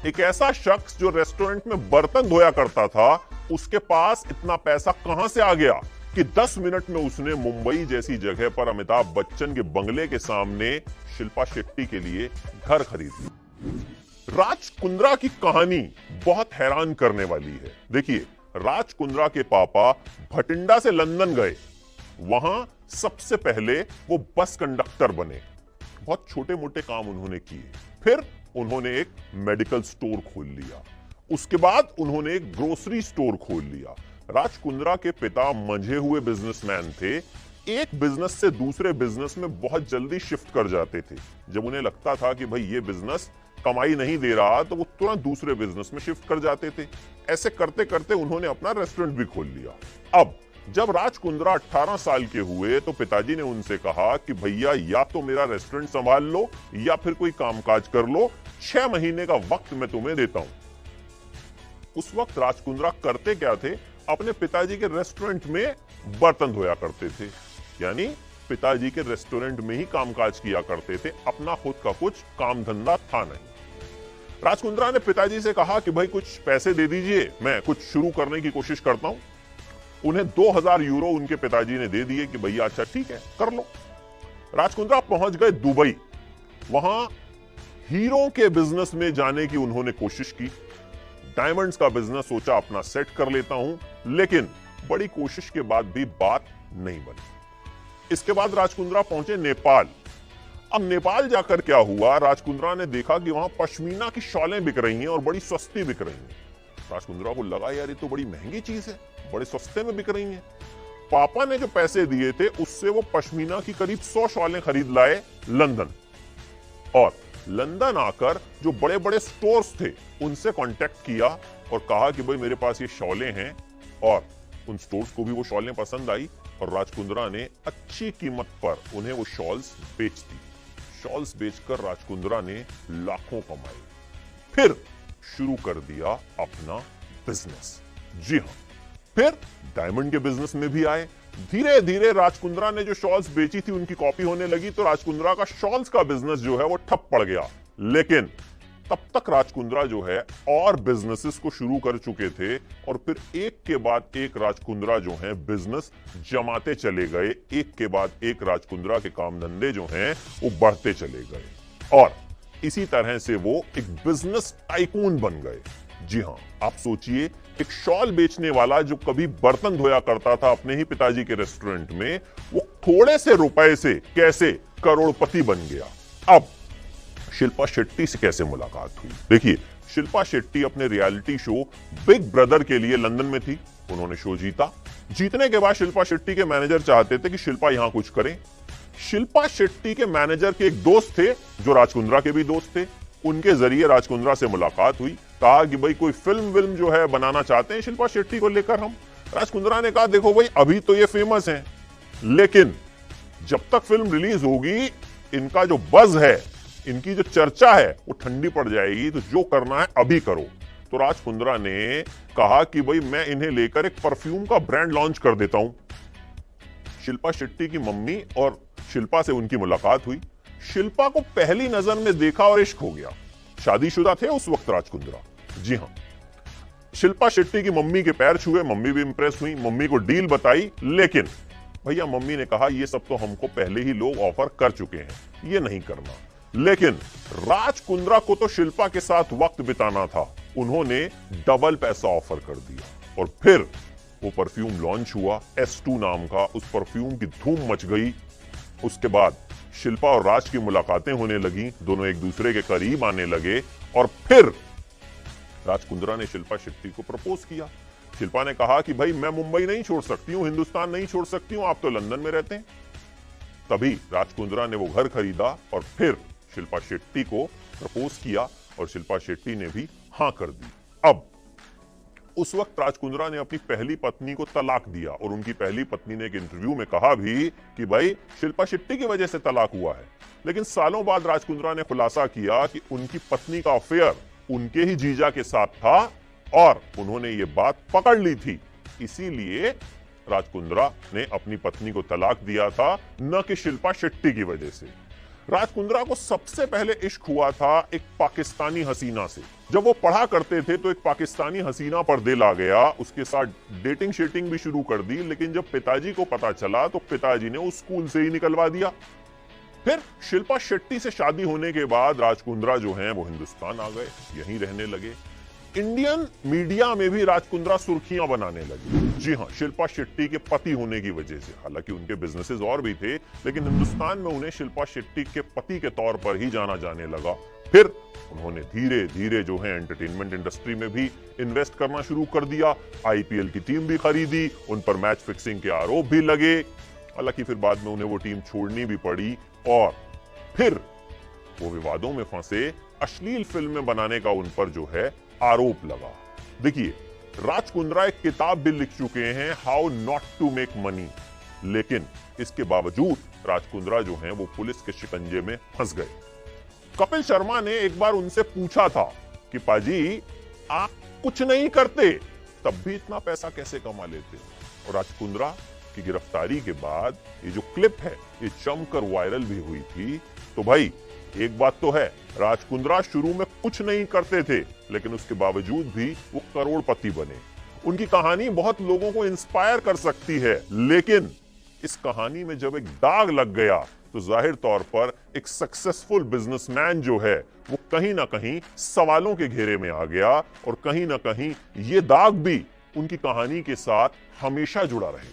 एक ऐसा शख्स जो रेस्टोरेंट में बर्तन धोया करता था, उसके पास इतना पैसा कहां से आ गया कि 10 मिनट में उसने मुंबई जैसी जगह पर अमिताभ बच्चन के बंगले के सामने शिल्पा शेट्टी के लिए घर खरीद लिया। राज कुंद्रा की कहानी बहुत हैरान करने वाली है। देखिए, राज कुंद्रा के पापा भटिंडा से लंदन गए, वहां सबसे पहले वो बस कंडक्टर बने। बहुत छोटे मोटे काम उन्होंने किए, फिर उन्होंने एक मेडिकल स्टोर खोल लिया, उसके बाद उन्होंने एक ग्रोसरी स्टोर खोल लिया। राज कुंद्रा के पिता मंझे हुए बिजनेसमैन थे, एक बिजनेस से दूसरे बिजनेस में बहुत जल्दी शिफ्ट कर जाते थे। जब उन्हें लगता था कि भाई ये बिजनेस कमाई नहीं दे रहा, तो वो तुरंत दूसरे बिजनेस में शिफ्ट कर जाते थे। ऐसे करते करते उन्होंने अपना रेस्टोरेंट भी खोल लिया। अब जब राज कुंद्रा 18 साल के हुए तो पिताजी ने उनसे कहा कि भैया या तो मेरा रेस्टोरेंट संभाल लो या फिर कोई कामकाज कर लो, 6 महीने का वक्त मैं तुम्हें देता हूं। उस वक्त राज कुंद्रा करते क्या थे? अपने पिताजी के रेस्टोरेंट में बर्तन धोया करते थे, यानी पिताजी के रेस्टोरेंट में ही कामकाज किया करते थे। अपना खुद का कुछ काम धंधा था नहीं। राज कुंद्रा ने पिताजी से कहा कि भाई कुछ पैसे दे दीजिए, मैं कुछ शुरू करने की कोशिश करता हूं। उन्हें 2000 यूरो उनके पिताजी ने दे दिए कि भैया अच्छा ठीक है, कर लो। राज कुंद्रा पहुंच गए दुबई। वहां हीरो के बिजनेस में जाने की उन्होंने कोशिश की। डायमंड्स का बिजनेस सोचा अपना सेट कर लेता हूं, लेकिन बड़ी कोशिश के बाद भी बात नहीं बनी। इसके बाद राज कुंद्रा पहुंचे नेपाल। अब नेपाल जाकर क्या हुआ? राज कुंद्रा ने देखा कि वहां पश्मीना की शॉलें बिक रही हैं और बड़ी सस्ती बिक रही हैं। राज कुंद्रा को लगा यार ये तो बड़ी महंगी चीज है, बड़े सस्ते में बिक रही हैं। पापा ने जो पैसे दिए थे उससे वो पश्मीना की करीब 100 शॉलें खरीद लाए लंदन, और लंदन आकर जो बड़े बड़े स्टोर्स थे उनसे कांटेक्ट किया और कहा कि भाई मेरे पास ये शॉलें हैं, और उन स्टोर्स को भी वो शॉलें पसंद आई और राज कुंद्रा ने अच्छी कीमत पर उन्हें वो शॉल्स बेच दी। शॉल्स बेचकर राज कुंद्रा ने लाखों कमाए। फिर शुरू कर दिया अपना बिजनेस। जी हां, फिर डायमंड के बिजनेस में भी आए। धीरे धीरे राज कुंद्रा ने जो शॉल्स बेची थी उनकी कॉपी होने लगी, तो राज कुंद्रा का शॉल्स का बिजनेस जो है वो ठप पड़ गया। लेकिन तब तक राज कुंद्रा जो है और बिजनेसेस को शुरू कर चुके थे, और फिर एक के बाद एक राज कुंद्रा जो है बिजनेस जमाते चले गए। एक के बाद एक राज कुंद्रा के काम धंधे जो हैं वो बढ़ते चले गए, और इसी तरह से वो एक बिजनेस टाइकून बन गए। जी हां, आप सोचिए, एक शॉल बेचने वाला जो कभी बर्तन धोया करता था अपने ही पिताजी के रेस्टोरेंट में, वो थोड़े से रुपए से कैसे करोड़पति बन गया। अब शिल्पा शेट्टी से कैसे मुलाकात हुई? देखिए, शिल्पा शेट्टी अपने रियलिटी शो बिग ब्रदर के लिए लंदन में थी। उन्होंने शो जीता। जीतने के बाद शिल्पा शेट्टी के मैनेजर चाहते थे कि शिल्पा यहां कुछ करें। शिल्पा शेट्टी के मैनेजर के एक दोस्त थे जो राज कुंद्रा के भी दोस्त थे। उनके जरिए राज कुंद्रा से मुलाकात हुई। कहा कि भाई कोई फिल्म जो है बनाना चाहते हैं शिल्पा शेट्टी को लेकर हम। राज कुंद्रा ने कहा देखो भाई अभी तो ये फेमस हैं, लेकिन जब तक फिल्म रिलीज होगी इनका जो बज़ है, इनकी जो चर्चा है वो ठंडी पड़ जाएगी, तो जो करना है अभी करो। तो राज कुंद्रा ने कहा कि भाई मैं इन्हें लेकर एक परफ्यूम का ब्रांड लॉन्च कर देता हूं। शिल्पा शेट्टी की मम्मी और शिल्पा से उनकी मुलाकात हुई। शिल्पा को पहली नजर में देखा और इश्क हो गया। शादीशुदा थे उस वक्त राज कुंद्रा। जी हां, शिल्पा शेट्टी की मम्मी के पैर छुए, मम्मी भी इंप्रेस हुई, मम्मी को डील बताई। लेकिन भैया मम्मी ने कहा ये सब तो हमको पहले ही लोग ऑफर कर चुके हैं, ये नहीं करना। लेकिन राज कुंद्रा को तो शिल्पा के साथ वक्त बिताना था। उन्होंने डबल पैसा ऑफर कर दिया और फिर वो परफ्यूम लॉन्च हुआ S2 नाम का। उस परफ्यूम की धूम मच गई। उसके बाद शिल्पा और राज की मुलाकातें होने लगी, दोनों एक दूसरे के करीब आने लगे, और फिर राज कुंद्रा ने शिल्पा शेट्टी को प्रपोज किया। शिल्पा ने कहा कि भाई मैं मुंबई नहीं छोड़ सकती हूं, हिंदुस्तान नहीं छोड़ सकती हूं, आप तो लंदन में रहते हैं। तभी राज कुंद्रा ने वो घर खरीदा और फिर शिल्पा शेट्टी को प्रपोज किया और शिल्पा शेट्टी ने भी हां कर दी। अब उस वक्त राज कुंद्रा ने अपनी पहली पत्नी को तलाक दिया, और उनकी पहली पत्नी ने एक इंटरव्यू में कहा भी कि भाई शिल्पा शेट्टी की वजह से तलाक हुआ है। लेकिन सालों बाद राज कुंद्रा ने खुलासा किया कि उनकी पत्नी का अफेयर उनके ही जीजा के साथ था और उन्होंने ये बात पकड़ ली थी। इसीलिए राज कुंद्रा ने अपनी पत्नी को तलाक दिया था, न कि शिल्पा शेट्टी की वजह से। राज कुंद्रा को सबसे पहले इश्क हुआ था एक पाकिस्तानी हसीना से। जब वो पढ़ा करते थे तो एक पाकिस्तानी हसीना पर दिल आ गया, उसके साथ डेटिंग शेटिंग भी शुरू कर दी, लेकिन जब पिताजी को पता चला तो पिताजी ने उस स्कूल से ही निकलवा दिया। फिर शिल्पा शेट्टी से शादी होने के बाद राज कुंद्रा जो हैं वो हिंदुस्तान आ गए, यहीं रहने लगे। इंडियन मीडिया में भी राज कुंद्रा सुर्खियां बनाने लगे। जी हां, शिल्पा शेट्टी के पति होने की वजह से। हालांकि उनके बिजनेसेस और भी थे, लेकिन हिंदुस्तान में उन्हें शिल्पा शेट्टी के पति के तौर पर ही जाना जाने लगा। फिर उन्होंने धीरे धीरे जो है एंटरटेनमेंट इंडस्ट्री में भी इन्वेस्ट करना शुरू कर दिया। आईपीएल की टीम भी खरीदी, उन पर मैच फिक्सिंग के आरोप भी लगे। हालांकि फिर बाद में उन्हें वो टीम छोड़नी भी पड़ी और फिर वो विवादों में फंसे। अश्लील फिल्में बनाने का उन पर जो है आरोप लगा। देखिए, राज कुंद्रा एक किताब भी लिख चुके हैं, how not to make money, लेकिन इसके बावजूद राज कुंद्रा जो हैं वो पुलिस के शिकंजे में फंस गए। कपिल शर्मा ने एक बार उनसे पूछा था कि पाजी आप कुछ नहीं करते तब भी इतना पैसा कैसे कमा लेते? और राज कुंद्रा की गिरफ्तारी के बाद ये जो क्लिप है ये जमकर वायरल भी हुई थी। तो भाई एक बात तो है, राज कुंद्रा शुरू में कुछ नहीं करते थे, लेकिन उसके बावजूद भी वो करोड़पति बने। उनकी कहानी बहुत लोगों को इंस्पायर कर सकती है, लेकिन इस कहानी में जब एक दाग लग गया तो जाहिर तौर पर एक सक्सेसफुल बिजनेसमैन जो है वो कहीं ना कहीं सवालों के घेरे में आ गया और कहीं ना कहीं ये दाग भी उनकी कहानी के साथ हमेशा जुड़ा रहे।